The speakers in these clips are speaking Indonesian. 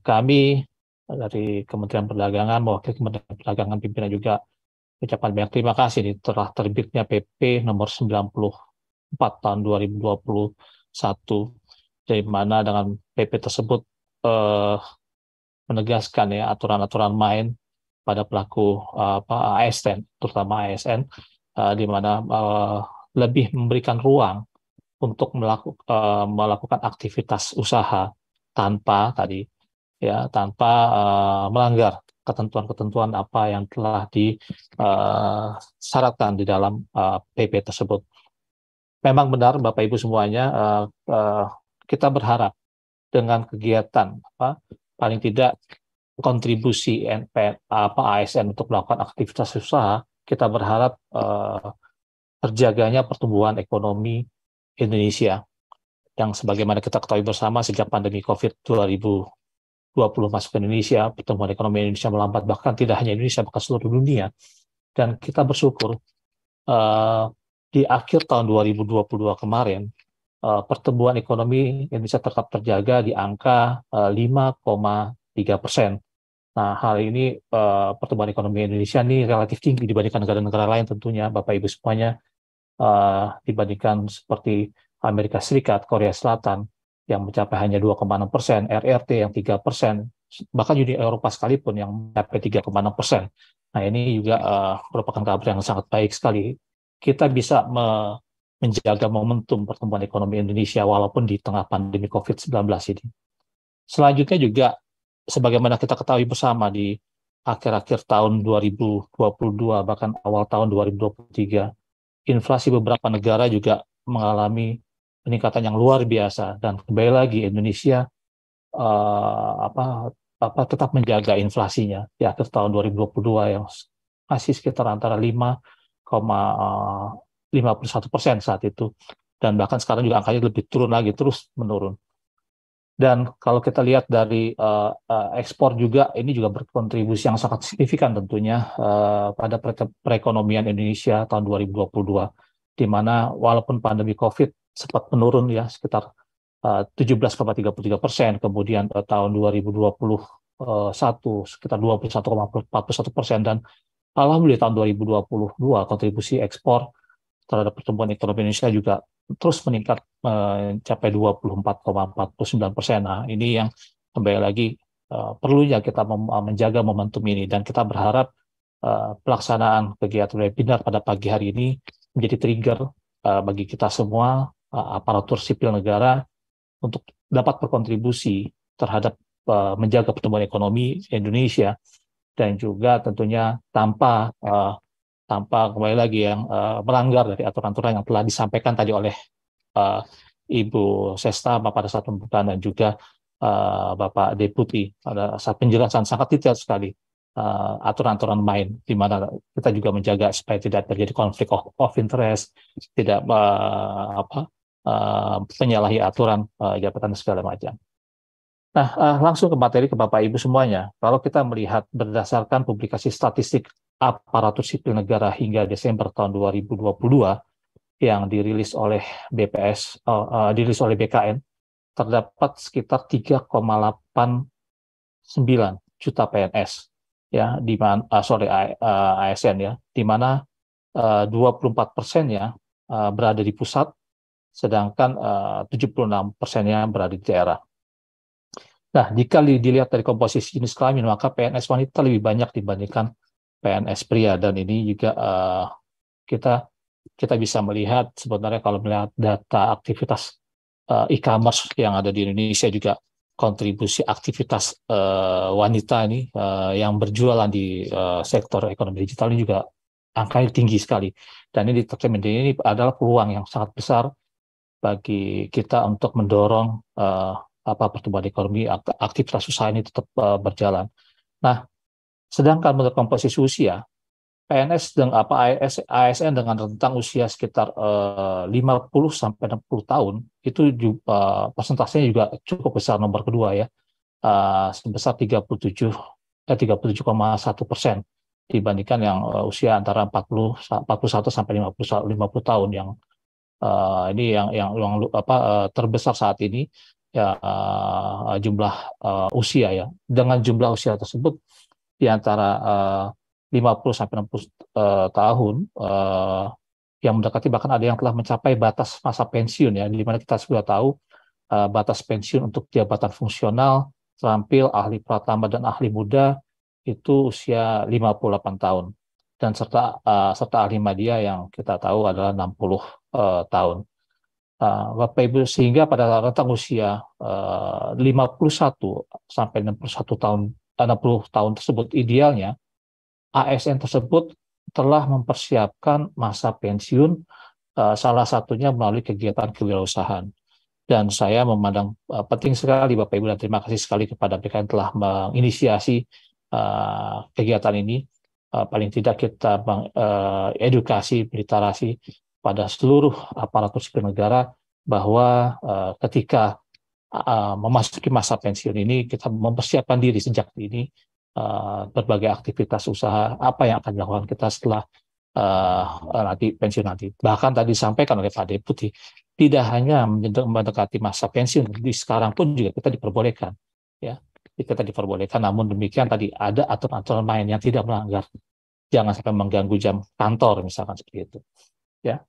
Kami dari Kementerian Perdagangan, mewakili Kementerian Perdagangan pimpinan juga ucapan banyak terima kasih telah terbitnya PP nomor 94 tahun 2021, di mana dengan PP tersebut menegaskan ya aturan-aturan main pada pelaku ASN, terutama ASN, di mana lebih memberikan ruang untuk melakukan aktivitas usaha tanpa melanggar ketentuan-ketentuan apa yang telah disyaratkan di dalam PP tersebut. Memang benar Bapak Ibu semuanya, kita berharap dengan kegiatan paling tidak kontribusi ASN untuk melakukan aktivitas usaha, kita berharap terjaganya pertumbuhan ekonomi Indonesia yang sebagaimana kita ketahui bersama sejak pandemi COVID 2020 masuk ke Indonesia, pertumbuhan ekonomi Indonesia melambat, bahkan tidak hanya Indonesia, bahkan seluruh dunia. Dan kita bersyukur di akhir tahun 2022 kemarin, pertumbuhan ekonomi Indonesia tetap terjaga di angka 5,3%. Nah, hal ini pertumbuhan ekonomi Indonesia ini relatif tinggi dibandingkan negara-negara lain tentunya, Bapak Ibu semuanya, dibandingkan seperti Amerika Serikat, Korea Selatan yang mencapai hanya 2,6%, RRT yang 3%, bahkan Uni Eropa sekalipun yang mencapai 3,6%. Nah, ini juga merupakan kabar yang sangat baik sekali. Kita bisa menjaga momentum pertumbuhan ekonomi Indonesia walaupun di tengah pandemi COVID-19 ini. Selanjutnya juga, sebagaimana kita ketahui bersama di akhir-akhir tahun 2022, bahkan awal tahun 2023, inflasi beberapa negara juga mengalami peningkatan yang luar biasa, dan kembali lagi Indonesia tetap menjaga inflasinya di akhir tahun 2022 yang masih sekitar antara 5,51% saat itu, dan bahkan sekarang juga angkanya lebih turun lagi, terus menurun. Dan kalau kita lihat dari ekspor juga, ini juga berkontribusi yang sangat signifikan tentunya pada perekonomian Indonesia tahun 2022, di mana walaupun pandemi COVID sempat menurun ya sekitar 17,33%, kemudian tahun 2021 sekitar 21,41%, dan alhamdulillah tahun 2022 kontribusi ekspor terhadap pertumbuhan ekonomi Indonesia juga terus meningkat mencapai 24,49%. Nah, ini yang kembali lagi perlunya kita menjaga momentum ini, dan kita berharap pelaksanaan kegiatan webinar pada pagi hari ini menjadi trigger bagi kita semua aparatur sipil negara untuk dapat berkontribusi terhadap menjaga pertumbuhan ekonomi Indonesia, dan juga tentunya tanpa kembali lagi yang melanggar dari aturan-aturan yang telah disampaikan tadi oleh Ibu Sesta pada saat pembukaan, dan juga Bapak Deputi pada saat penjelasan sangat detail sekali aturan-aturan main, di mana kita juga menjaga supaya tidak terjadi konflik of interest, tidak penyalahi aturan jabatan segala macam. Nah, langsung ke materi ke Bapak Ibu semuanya. Kalau kita melihat berdasarkan publikasi statistik aparatur sipil negara hingga Desember tahun 2022 yang dirilis oleh dirilis oleh BKN, terdapat sekitar 3,89 juta PNS ya, di mana ASN ya, di mana 24%-nya berada di pusat, sedangkan 76%-nya berada di daerah. Nah, jika dilihat dari komposisi jenis kelamin, maka PNS wanita lebih banyak dibandingkan PNS pria, dan ini juga kita bisa melihat sebenarnya kalau melihat data aktivitas e-commerce yang ada di Indonesia, juga kontribusi aktivitas wanita ini yang berjualan di sektor ekonomi digital ini juga angkanya tinggi sekali, dan ini adalah peluang yang sangat besar bagi kita untuk mendorong pertumbuhan ekonomi, aktivitas usaha ini tetap berjalan. Nah, sedangkan menurut komposisi usia, PNS dan ASN dengan rentang usia sekitar 50 sampai 60 tahun itu persentasenya juga cukup besar, nomor kedua ya, sebesar 37,1% dibandingkan yang usia antara 41 sampai 50 tahun, yang ini yang terbesar saat ini. ya jumlah usia ya. Dengan jumlah usia tersebut di antara 50 sampai 60 tahun yang mendekati, bahkan ada yang telah mencapai batas masa pensiun ya, di mana kita sudah tahu batas pensiun untuk jabatan fungsional, terampil, ahli pratama dan ahli muda itu usia 58 tahun, dan serta ahli media yang kita tahu adalah 60 tahun. Bapak Ibu, sehingga pada rentang usia 51 sampai 61 tahun 60 tahun tersebut, idealnya ASN tersebut telah mempersiapkan masa pensiun, salah satunya melalui kegiatan kewirausahaan. Dan saya memandang penting sekali Bapak Ibu, dan terima kasih sekali kepada BKN telah menginisiasi kegiatan ini. Paling tidak kita edukasi, literasi pada seluruh aparatur sipil negara bahwa ketika memasuki masa pensiun ini, kita mempersiapkan diri sejak ini, berbagai aktivitas usaha apa yang akan dilakukan kita setelah nanti pensiun nanti. Bahkan tadi disampaikan oleh Pak Deputi, tidak hanya mendekati masa pensiun, di sekarang pun juga kita diperbolehkan, ya, kita diperbolehkan. Namun demikian tadi ada aturan-aturan main yang tidak melanggar, jangan sampai mengganggu jam kantor misalkan seperti itu, ya.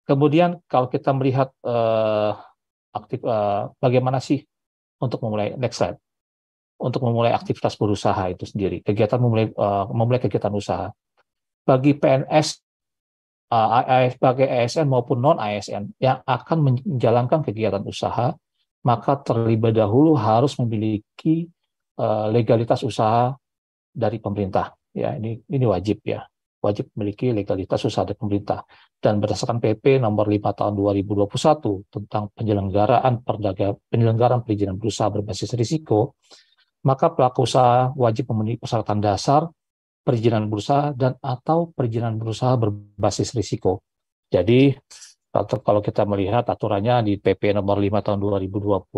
Kemudian kalau kita melihat bagaimana sih untuk memulai next slide, untuk memulai aktivitas berusaha itu sendiri, kegiatan memulai kegiatan usaha bagi PNS, bagi ASN maupun non ASN yang akan menjalankan kegiatan usaha, maka terlebih dahulu harus memiliki legalitas usaha dari pemerintah. Ya, ini wajib ya, wajib memiliki legalitas usaha dari pemerintah. Dan berdasarkan PP nomor 5 tahun 2021 tentang penyelenggaraan perizinan berusaha berbasis risiko, maka pelaku usaha wajib memenuhi persyaratan dasar perizinan berusaha dan atau perizinan berusaha berbasis risiko. Jadi kalau kita melihat aturannya di PP nomor 5 tahun 2021,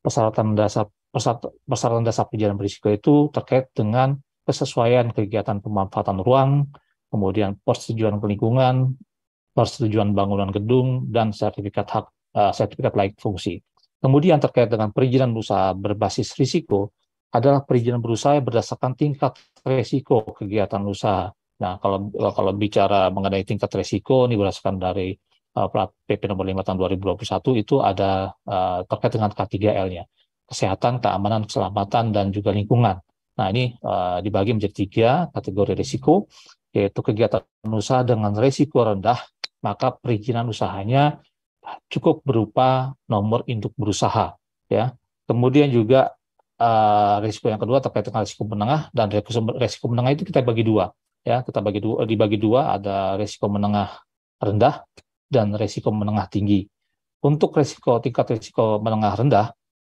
persyaratan dasar perizinan berisiko itu terkait dengan kesesuaian kegiatan pemanfaatan ruang, kemudian persetujuan lingkungan, persetujuan bangunan gedung, dan sertifikat layak fungsi. Kemudian terkait dengan perizinan usaha berbasis risiko adalah perizinan berusaha berdasarkan tingkat risiko kegiatan usaha. Nah, kalau bicara mengenai tingkat risiko ini berdasarkan dari PP nomor 5 tahun 2021 itu ada terkait dengan K3L-nya. Kesehatan, keamanan, keselamatan, dan juga lingkungan. Nah, ini dibagi menjadi 3 kategori risiko, yaitu kegiatan usaha dengan risiko rendah, maka perizinan usahanya cukup berupa nomor induk berusaha, ya. Kemudian juga risiko yang kedua terkait dengan risiko menengah, dan risiko menengah itu kita bagi 2, ya. Kita dibagi dua, ada risiko menengah rendah dan risiko menengah tinggi. Untuk tingkat risiko menengah rendah,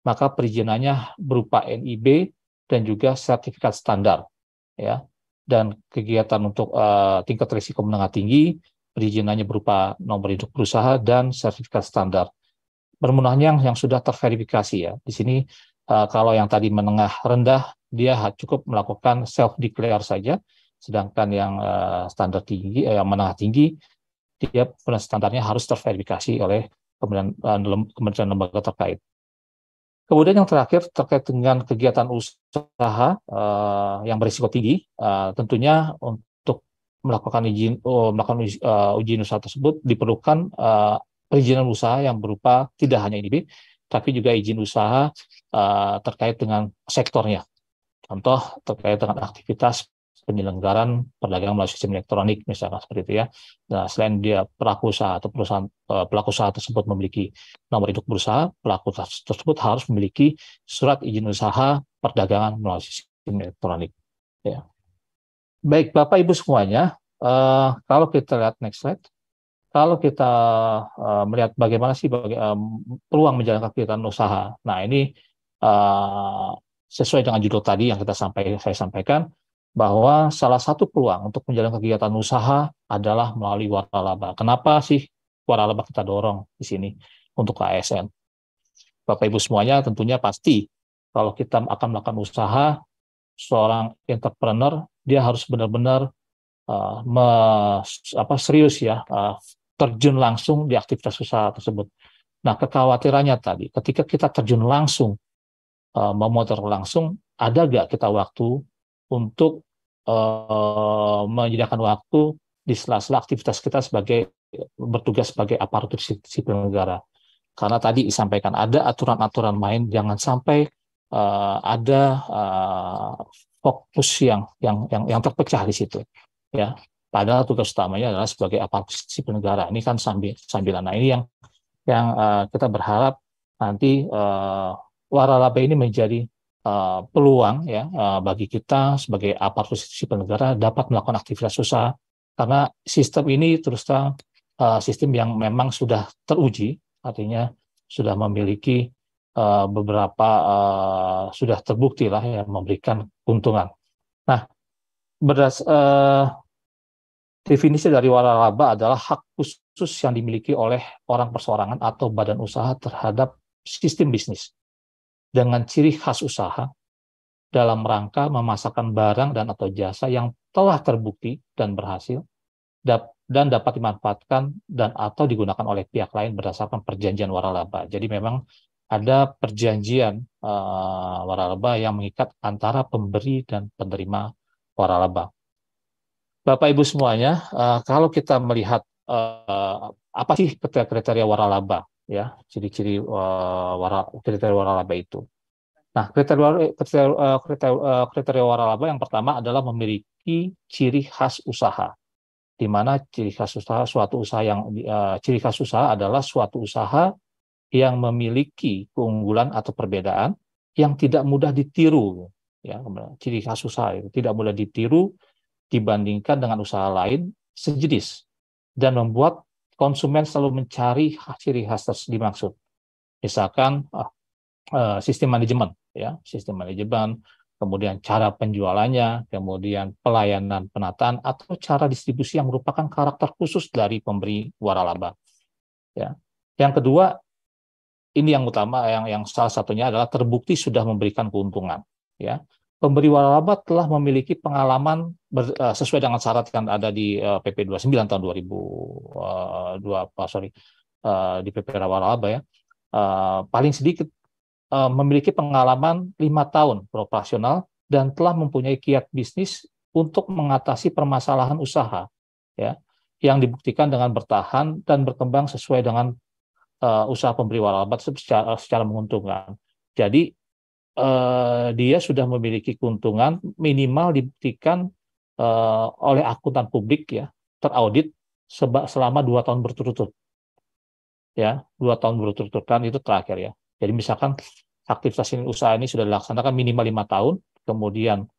maka perizinannya berupa NIB dan juga sertifikat standar, ya. Dan kegiatan untuk tingkat risiko menengah tinggi, perizinannya berupa nomor induk berusaha dan sertifikat standar. Bermunahnya yang sudah terverifikasi, ya. Di sini kalau yang tadi menengah rendah, dia cukup melakukan self-declare saja, sedangkan yang standar tinggi, yang menengah tinggi, dia standarnya harus terverifikasi oleh kementerian lembaga terkait. Kemudian yang terakhir terkait dengan kegiatan usaha yang berisiko tinggi, tentunya untuk melakukan uji usaha tersebut diperlukan perizinan usaha yang berupa tidak hanya IDB, tapi juga izin usaha terkait dengan sektornya. Contoh terkait dengan aktivitas penyelenggaraan perdagangan melalui sistem elektronik, misalkan seperti itu, ya. Nah, selain dia pelaku usaha atau pelaku usaha tersebut memiliki nomor induk berusaha, pelaku tersebut harus memiliki surat izin usaha perdagangan melalui sistem elektronik, ya. Baik, Bapak Ibu semuanya, kalau kita lihat next slide, kalau kita melihat bagaimana sih peluang menjalankan kegiatan usaha. Nah, ini sesuai dengan judul tadi yang saya sampaikan, bahwa salah satu peluang untuk menjalankan kegiatan usaha adalah melalui waralaba. Kenapa sih waralaba kita dorong di sini untuk ASN? Bapak Ibu semuanya tentunya pasti kalau kita akan melakukan usaha, seorang entrepreneur dia harus benar-benar serius, ya, terjun langsung di aktivitas usaha tersebut. Nah, kekhawatirannya tadi, ketika kita terjun langsung, memonitor langsung, ada nggak kita waktu untuk menyediakan waktu di sela-sela aktivitas kita sebagai bertugas sebagai aparatur sipil negara. Karena tadi disampaikan ada aturan-aturan main, jangan sampai ada fokus yang terpecah di situ, ya. Padahal tugas utamanya adalah sebagai aparatur sipil negara. Ini kan sambilan. Nah, ini yang kita berharap nanti waralaba ini menjadi peluang, ya, bagi kita sebagai aparatur sipil negara dapat melakukan aktivitas usaha, karena sistem ini terus terang sistem yang memang sudah teruji, artinya sudah memiliki beberapa sudah terbukti lah ya memberikan keuntungan. Nah, definisi dari waralaba adalah hak khusus yang dimiliki oleh orang perseorangan atau badan usaha terhadap sistem bisnis dengan ciri khas usaha dalam rangka memasarkan barang dan atau jasa yang telah terbukti dan berhasil dan dapat dimanfaatkan dan atau digunakan oleh pihak lain berdasarkan perjanjian waralaba. Jadi memang ada perjanjian waralaba yang mengikat antara pemberi dan penerima waralaba. Bapak Ibu semuanya, kalau kita melihat apa sih kriteria waralaba, ya, ciri-ciri kriteria waralaba itu. Nah, kriteria waralaba yang pertama adalah memiliki ciri khas usaha, di mana ciri khas usaha ciri khas usaha adalah suatu usaha yang memiliki keunggulan atau perbedaan yang tidak mudah ditiru, ya. Ciri khas usaha itu tidak mudah ditiru dibandingkan dengan usaha lain sejenis dan membuat konsumen selalu mencari ciri khas dimaksud. Misalkan sistem manajemen, ya, kemudian cara penjualannya, kemudian pelayanan penataan atau cara distribusi yang merupakan karakter khusus dari pemberi waralaba, ya. Yang kedua, ini yang utama, yang salah satunya adalah terbukti sudah memberikan keuntungan, ya. Pemberi waralaba telah memiliki pengalaman sesuai dengan syarat yang ada di PP 29 tahun 2002, di PP waralaba, ya. Paling sedikit memiliki pengalaman 5 tahun beroperasional dan telah mempunyai kiat bisnis untuk mengatasi permasalahan usaha, ya, yang dibuktikan dengan bertahan dan berkembang sesuai dengan usaha pemberi waralaba secara menguntungkan. Jadi dia sudah memiliki keuntungan minimal dibuktikan oleh akuntan publik, ya, teraudit selama 2 tahun berturut-turut, ya, 2 tahun berturut-turut kan itu terakhir, ya. Jadi misalkan aktivitas usaha ini sudah dilaksanakan minimal 5 tahun, kemudian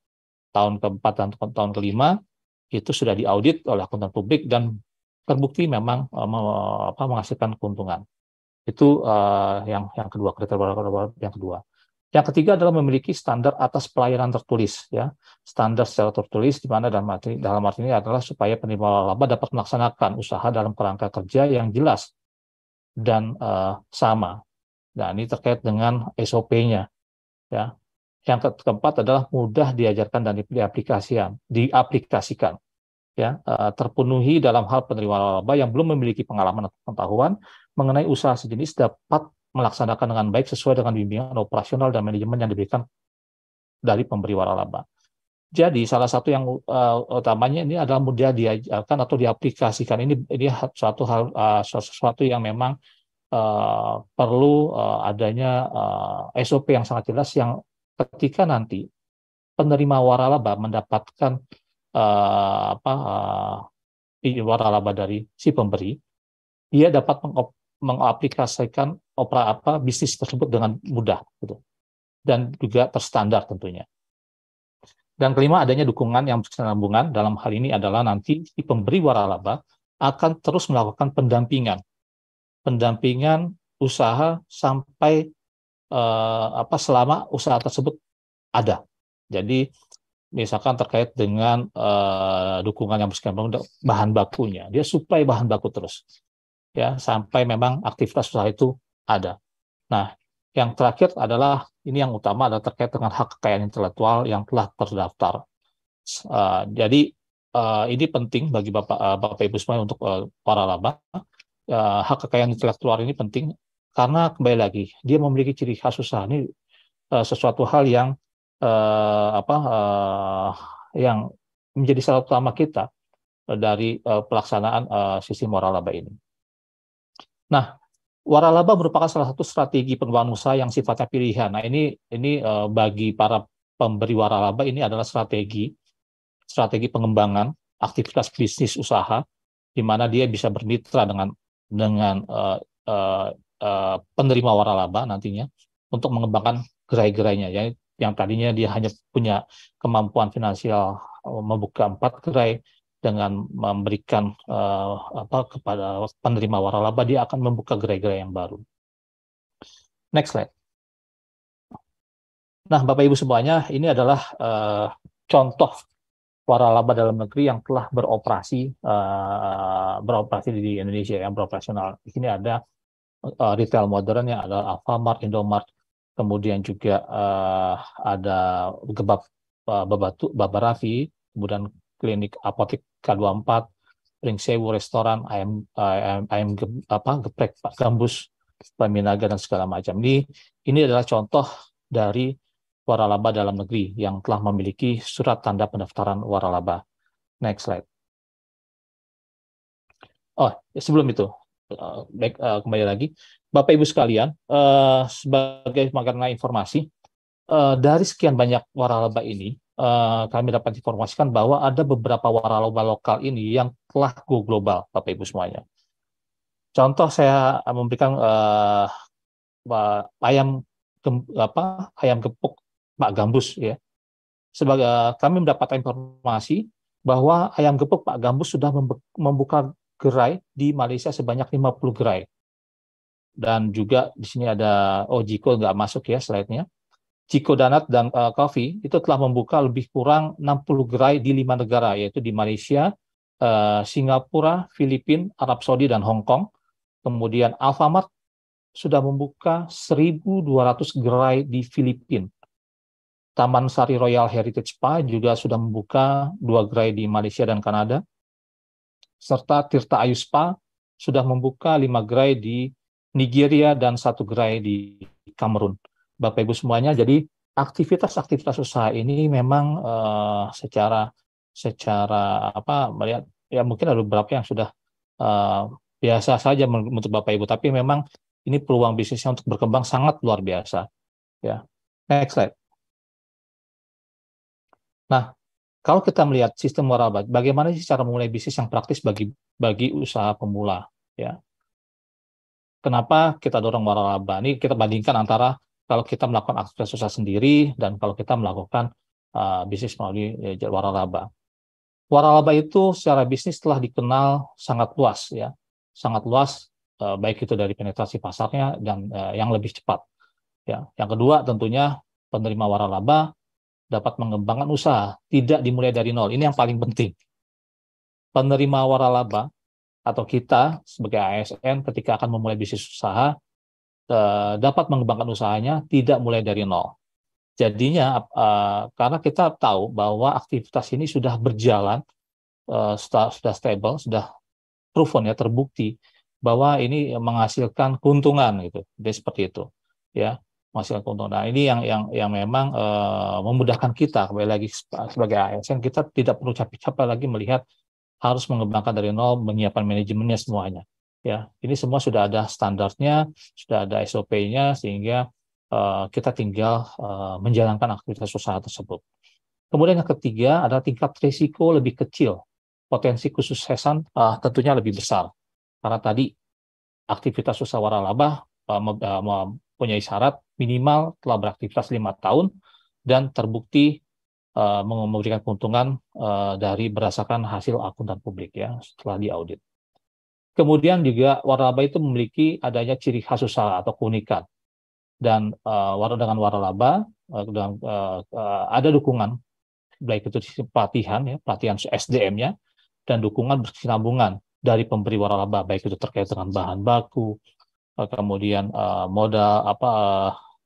tahun keempat dan tahun kelima itu sudah diaudit oleh akuntan publik dan terbukti memang menghasilkan keuntungan. Itu yang kedua, kriteria yang kedua. Yang ketiga adalah memiliki standar atas pelayanan tertulis, ya. Standar secara tertulis di mana dalam arti ini adalah supaya penerima waralaba dapat melaksanakan usaha dalam kerangka kerja yang jelas dan sama. Nah, ini terkait dengan SOP-nya, ya. Yang keempat adalah mudah diajarkan dan diaplikasikan, ya, terpenuhi dalam hal penerima waralaba yang belum memiliki pengalaman atau pengetahuan mengenai usaha sejenis dapat melaksanakan dengan baik sesuai dengan bimbingan operasional dan manajemen yang diberikan dari pemberi waralaba. Jadi salah satu yang utamanya ini adalah mudah diajarkan atau diaplikasikan. Ini sesuatu yang memang perlu adanya SOP yang sangat jelas, yang ketika nanti penerima waralaba mendapatkan waralaba dari si pemberi, dia dapat mengaplikasikan bisnis tersebut dengan mudah, gitu, dan juga terstandar tentunya. Dan kelima, adanya dukungan yang berkesinambungan. Dalam hal ini adalah nanti si pemberi waralaba akan terus melakukan pendampingan usaha sampai selama usaha tersebut ada. Jadi misalkan terkait dengan dukungan yang berkesinambungan bahan bakunya, dia supply bahan baku terus, ya, sampai memang aktivitas usaha itu ada. Nah, yang terakhir adalah ini yang utama adalah terkait dengan hak kekayaan intelektual yang telah terdaftar. Jadi ini penting bagi Bapak Ibu semua untuk waralaba. Hak kekayaan intelektual ini penting karena kembali lagi dia memiliki ciri khas usaha ini, sesuatu hal yang yang menjadi salah utama kita dari pelaksanaan sistem waralaba ini. Nah, waralaba merupakan salah satu strategi pengembangan usaha yang sifatnya pilihan. Nah, ini bagi para pemberi waralaba ini adalah strategi pengembangan aktivitas bisnis usaha, di mana dia bisa bermitra dengan penerima waralaba nantinya untuk mengembangkan gerai-gerainya. Yang tadinya dia hanya punya kemampuan finansial membuka 4 gerai, dengan memberikan kepada penerima waralaba, dia akan membuka gerai-gerai yang baru. Next slide. Nah, Bapak Ibu semuanya, ini adalah contoh waralaba dalam negeri yang telah beroperasi di Indonesia, yang beroperasional. Di sini ada retail modern yang ada Alfamart, Indomart, kemudian juga ada Baba Raffi, kemudian klinik apotek K24, Ring Sewu restoran, ayam geprek Pak Gambus, Paminaga, dan segala macam. Ini adalah contoh dari waralaba dalam negeri yang telah memiliki surat tanda pendaftaran waralaba. Next slide. Oh, sebelum itu, kembali lagi, Bapak Ibu sekalian, sebagai mengenai informasi, dari sekian banyak waralaba ini, kami dapat informasikan bahwa ada beberapa waralaba lokal ini yang telah go global, Bapak Ibu semuanya. Contoh, saya memberikan ayam gepuk Pak Gambus, ya. Sebagai kami mendapat informasi bahwa ayam gepuk Pak Gambus sudah membuka gerai di Malaysia sebanyak 50 gerai. Dan juga di sini ada Jiko, nggak masuk ya slide-nya. Jiko Donut dan Coffee itu telah membuka lebih kurang 60 gerai di 5 negara, yaitu di Malaysia, Singapura, Filipina, Arab Saudi, dan Hong Kong. Kemudian Alfamart sudah membuka 1.200 gerai di Filipina. Taman Sari Royal Heritage Spa juga sudah membuka 2 gerai di Malaysia dan Kanada. Serta Tirta Ayu Spa sudah membuka 5 gerai di Nigeria dan 1 gerai di Kamerun. Bapak Ibu semuanya, jadi aktivitas usaha ini memang secara melihat, ya mungkin ada beberapa yang sudah biasa saja menurut Bapak Ibu, tapi memang ini peluang bisnisnya untuk berkembang sangat luar biasa. Ya, next slide. Nah, kalau kita melihat sistem waralaba, bagaimana sih cara memulai bisnis yang praktis bagi usaha pemula? Ya, kenapa kita dorong waralaba? Ini kita bandingkan antara kalau kita melakukan aktivitas usaha sendiri dan kalau kita melakukan bisnis melalui waralaba. Waralaba itu secara bisnis telah dikenal sangat luas, ya, sangat luas, baik itu dari penetrasi pasarnya dan yang lebih cepat. Ya, yang kedua tentunya penerima waralaba dapat mengembangkan usaha, tidak dimulai dari nol. Ini yang paling penting. Penerima waralaba atau kita sebagai ASN ketika akan memulai bisnis usaha dapat mengembangkan usahanya tidak mulai dari nol. Jadinya karena kita tahu bahwa aktivitas ini sudah berjalan, sudah stable, sudah proven, ya, terbukti bahwa ini menghasilkan keuntungan gitu. Jadi seperti itu, ya, menghasilkan keuntungan. Nah, ini yang memang memudahkan kita, kembali lagi sebagai ASN, kita tidak perlu capek-capek lagi melihat harus mengembangkan dari nol, menyiapkan manajemennya semuanya. Ya, ini semua sudah ada standarnya, sudah ada SOP-nya, sehingga kita tinggal menjalankan aktivitas usaha tersebut. Kemudian yang ketiga adalah tingkat risiko lebih kecil, potensi kesuksesan tentunya lebih besar. Karena tadi aktivitas usaha waralaba mempunyai syarat minimal telah beraktivitas 5 tahun dan terbukti memberikan keuntungan dari berdasarkan hasil akuntan publik, ya, setelah diaudit. Kemudian juga waralaba itu memiliki adanya ciri khas usaha atau keunikan, dan dengan waralaba ada dukungan baik itu pelatihan, ya, pelatihan SDM-nya, dan dukungan berkesinambungan dari pemberi waralaba, baik itu terkait dengan bahan baku, kemudian modal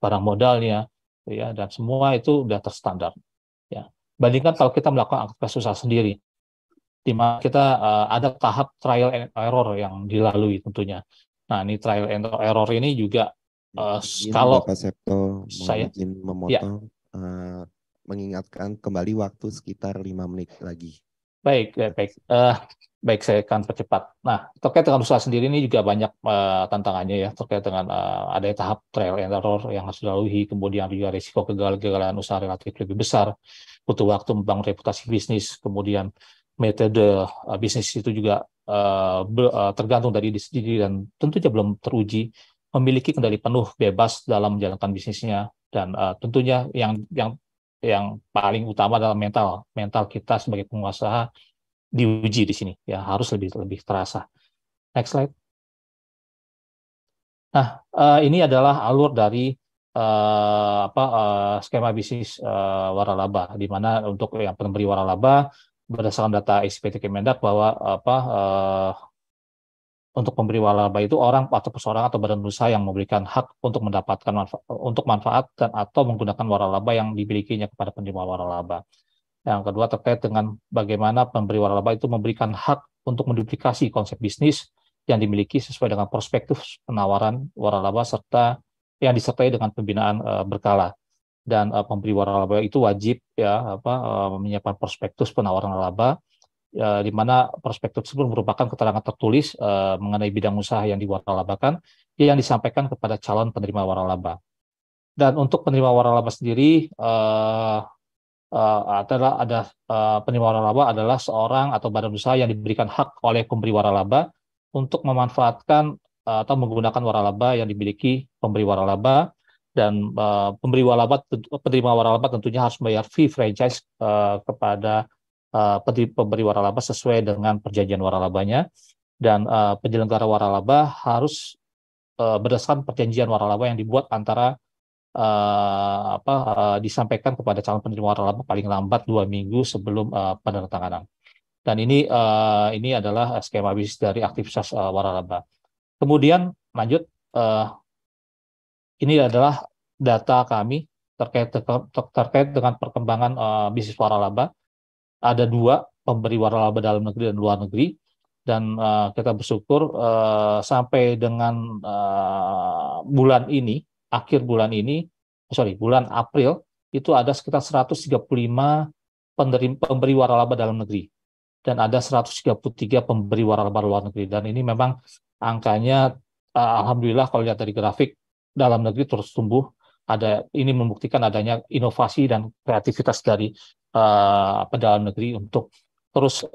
barang modalnya, ya, dan semua itu sudah terstandar. Ya. Bandingkan kalau kita melakukan aktivitas usaha sendiri, di mana kita ada tahap trial and error yang dilalui tentunya. Nah, ini trial and error ini juga Izin kalau Bapak Septo, mohon saya, izin ya, memotong, mengingatkan kembali waktu sekitar 5 menit lagi. baik, baik. Baik, saya akan percepat. Nah, terkait dengan usaha sendiri ini juga banyak tantangannya ya, terkait dengan ada tahap trial and error yang harus dilalui, kemudian juga risiko kegagalan usaha relatif lebih besar, butuh waktu membangun reputasi bisnis, kemudian metode bisnis itu juga tergantung dari diri sendiri dan tentunya belum teruji, memiliki kendali penuh bebas dalam menjalankan bisnisnya, dan tentunya yang paling utama adalah mental mental kita sebagai pengusaha diuji di sini ya, harus lebih lebih terasa. Next slide. Nah, ini adalah alur dari skema bisnis waralaba, di mana untuk yang pemberi waralaba berdasarkan data SPT Kemendak bahwa untuk pemberi waralaba itu orang atau perorangan atau badan usaha yang memberikan hak untuk mendapatkan untuk manfaat dan atau menggunakan waralaba yang dimilikinya kepada penerima waralaba. Yang kedua terkait dengan bagaimana pemberi waralaba itu memberikan hak untuk menduplikasi konsep bisnis yang dimiliki sesuai dengan prospektus penawaran waralaba serta yang disertai dengan pembinaan berkala. Dan pemberi waralaba itu wajib ya menyiapkan prospektus penawaran waralaba, di mana prospektus tersebut merupakan keterangan tertulis mengenai bidang usaha yang diwaralabakan yang disampaikan kepada calon penerima waralaba. Dan untuk penerima waralaba sendiri adalah ada penerima waralaba adalah seorang atau badan usaha yang diberikan hak oleh pemberi waralaba untuk memanfaatkan atau menggunakan waralaba yang dimiliki pemberi waralaba, dan penerima waralaba tentunya harus membayar fee franchise kepada pemberi waralaba sesuai dengan perjanjian waralabanya, dan penyelenggara waralaba harus berdasarkan perjanjian waralaba yang dibuat antara disampaikan kepada calon penerima waralaba paling lambat 2 minggu sebelum penandatanganan. Dan ini adalah skema bisnis dari aktivitas waralaba. Kemudian lanjut, ini adalah data kami terkait dengan perkembangan bisnis waralaba. Ada 2, pemberi waralaba dalam negeri dan luar negeri, dan kita bersyukur sampai dengan bulan April itu ada sekitar 135 pemberi waralaba dalam negeri dan ada 133 pemberi waralaba luar negeri, dan ini memang angkanya alhamdulillah kalau lihat dari grafik dalam negeri terus tumbuh. Ini membuktikan adanya inovasi dan kreativitas dari dalam negeri untuk terus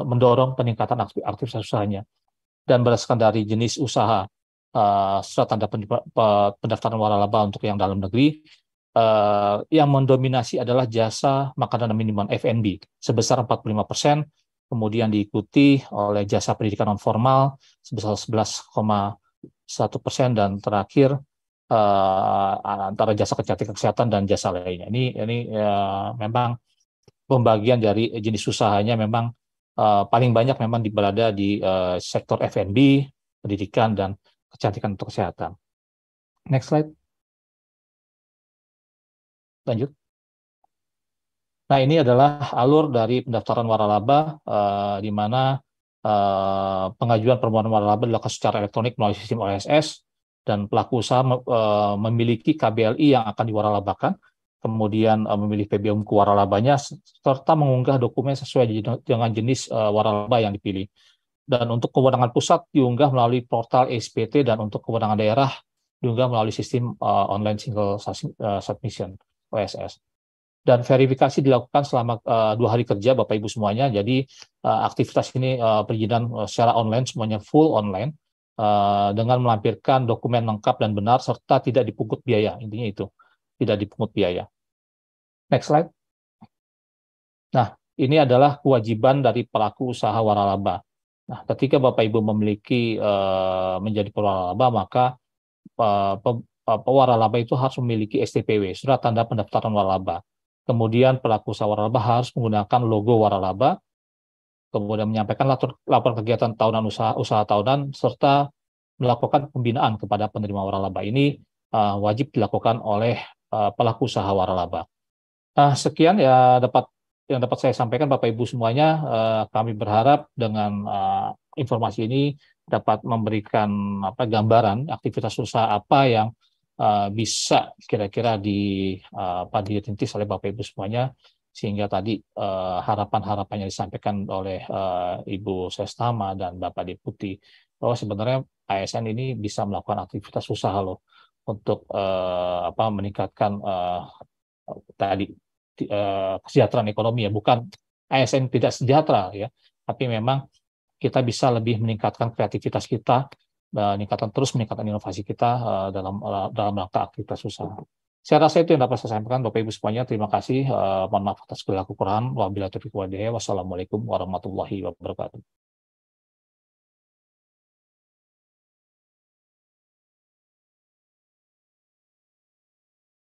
mendorong peningkatan aktivitas usahanya. Dan berdasarkan dari jenis usaha surat tanda pendaftaran waralaba untuk yang dalam negeri, yang mendominasi adalah jasa makanan dan minuman F&B sebesar 45%, kemudian diikuti oleh jasa pendidikan non formal sebesar 11,1%, dan terakhir antara jasa kecantikan kesehatan dan jasa lainnya. Ini memang pembagian dari jenis usahanya memang paling banyak memang berada di sektor F&B, pendidikan, dan kecantikan untuk kesehatan. Next slide. Lanjut. Nah, ini adalah alur dari pendaftaran waralaba, di mana pengajuan permohonan waralaba dilakukan secara elektronik melalui sistem OSS, dan pelaku usaha memiliki KBLI yang akan diwaralabakan, kemudian memilih PBM waralabanya, serta mengunggah dokumen sesuai dengan jenis waralaba yang dipilih. Dan untuk kewenangan pusat diunggah melalui portal SPT, dan untuk kewenangan daerah diunggah melalui sistem online single submission OSS. Dan verifikasi dilakukan selama 2 hari kerja Bapak Ibu semuanya. Jadi aktivitas ini perizinan secara online, semuanya full online, dengan melampirkan dokumen lengkap dan benar serta tidak dipungut biaya. Intinya itu, tidak dipungut biaya. Next slide. Nah, ini adalah kewajiban dari pelaku usaha waralaba. Nah, ketika Bapak Ibu memiliki menjadi waralaba, maka waralaba itu harus memiliki STPW, surat tanda pendaftaran waralaba. Kemudian pelaku usaha waralaba harus menggunakan logo waralaba, kemudian menyampaikan laporan kegiatan tahunan usaha tahunan, serta melakukan pembinaan kepada penerima waralaba. Ini wajib dilakukan oleh pelaku usaha waralaba. Sekian ya yang dapat saya sampaikan Bapak Ibu semuanya. Kami berharap dengan informasi ini dapat memberikan gambaran aktivitas usaha apa yang bisa kira-kira dirintis oleh Bapak Ibu semuanya, sehingga tadi harapan-harapan yang disampaikan oleh Ibu Sestama dan Bapak Deputi bahwa sebenarnya ASN ini bisa melakukan aktivitas usaha loh untuk meningkatkan tadi kesejahteraan ekonomi, ya, bukan ASN tidak sejahtera ya, tapi memang kita bisa lebih meningkatkan kreativitas kita, meningkatkan inovasi kita dalam rangka aktivitas usaha. Saya rasa itu yang dapat saya sampaikan, Bapak Ibu semuanya. Terima kasih. Mohon maaf atas segala kekurangan. Wabillahi taufiq wal hidayah. Wassalamualaikum warahmatullahi wabarakatuh.